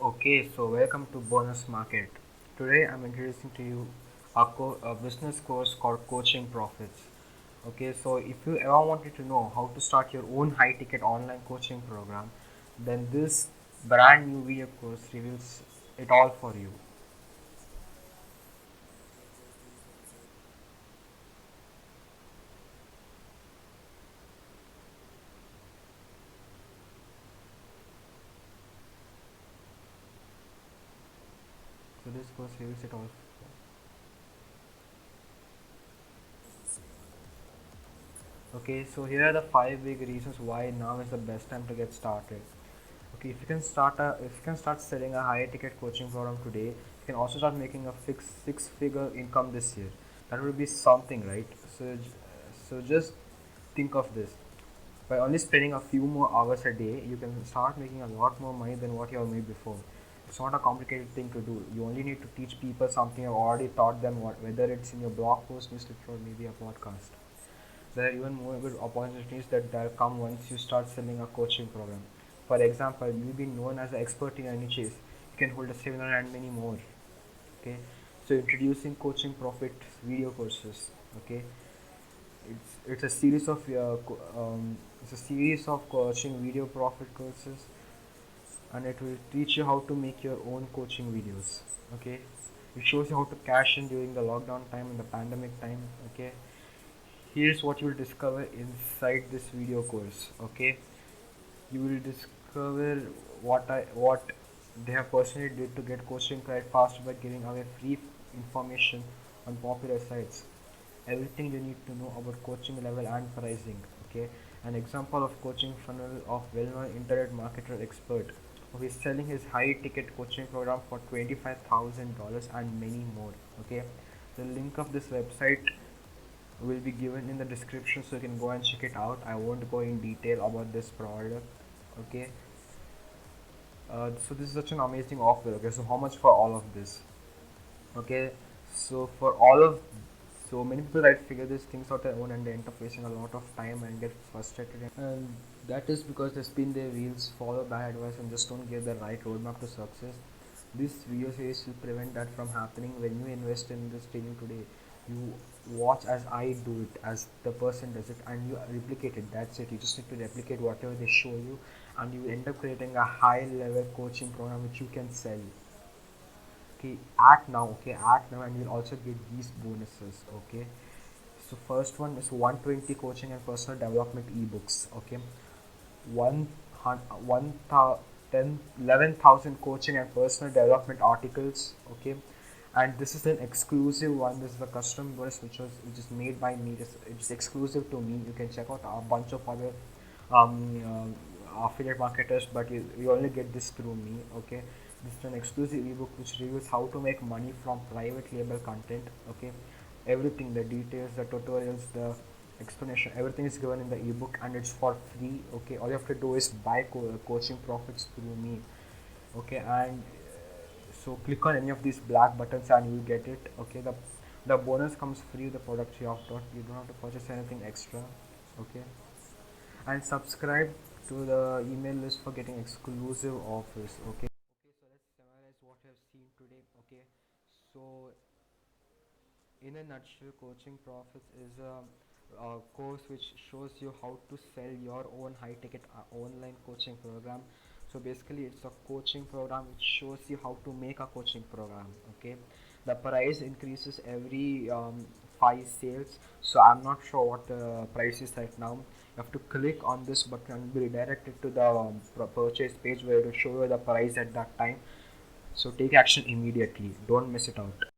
Okay, so welcome to Bonus Market. Today I'm introducing to you a business course called Coaching Profits. Okay, so if you ever wanted to know how to start your own high ticket online coaching program, then this brand new video course reveals it all for you. So this course reveals it all. Okay, so here are the five big reasons why now is the best time to get started. Okay, if you can start selling a high ticket coaching program today, you can also start making a fixed six figure income this year. That would be something, right? So just think of this. By only spending a few more hours a day, you can start making a lot more money than what you have made before. It's not a complicated thing to do. You only need to teach people something you've already taught them, whether it's in your blog post, newsletter, or maybe a podcast. There are even more good opportunities that come once you start selling a coaching program. For example, you'll be known as an expert in your niches. You can hold a seminar and many more. Okay, so introducing coaching profit video courses. Okay, it's a series of it's a series of coaching video profit courses, and it will teach you how to make your own coaching videos. Okay, it shows you how to cash in during the lockdown time and the pandemic time. Okay, here's what you will discover inside this video course. Okay, you will discover what they have personally did to get coaching quite fast by giving away free information on popular sites, everything you need to know about coaching level and pricing. Okay, an example of coaching funnel of well-known internet marketer expert who is selling his high ticket coaching program for $25,000 and many more. Okay, the link of this website will be given in the description, so you can go and check it out. I won't go in detail about this product. Okay, so this is such an amazing offer. Okay, so how much for all of this? Okay, so for all of so many people that figure these things out their own and they end up wasting a lot of time and get frustrated, and that is because they spin their wheels, follow bad advice, and just don't give the right roadmap to success. This video series will prevent that from happening. When you invest in this training today, you watch as I do it, as the person does it, and you replicate it. That's it. You just need to replicate whatever they show you, and you end up creating a high level coaching program which you can sell. Okay, act now. Okay, act now, and you'll also get these bonuses. Okay, so first one is 120 coaching and personal development ebooks. Okay, one one ten 11,000 coaching and personal development articles. Okay, and this is an exclusive one. This is a custom bonus which is made by me. It's exclusive to me. You can check out a bunch of other affiliate marketers, but you only get this through me. Okay, this is an exclusive ebook which reveals how to make money from private label content. Okay, everything, the details, the tutorials, the explanation, everything is given in the ebook, and it's for free. Okay, all you have to do is buy coaching profits through me. Okay, and so click on any of these black buttons and you will get it. Okay, the bonus comes free. The product you don't have to purchase anything extra. Okay, and subscribe to the email list for getting exclusive offers. Okay, so let's summarize what we have seen today. Okay, so in a nutshell, coaching profits is a course which shows you how to sell your own high ticket online coaching program. So basically it's a coaching program which shows you how to make a coaching program. Okay, the price increases every 5 sales, so I'm not sure what the price is right now. You have to click on this button and be redirected to the purchase page where it will show you the price at that time. So take action immediately, don't miss it out.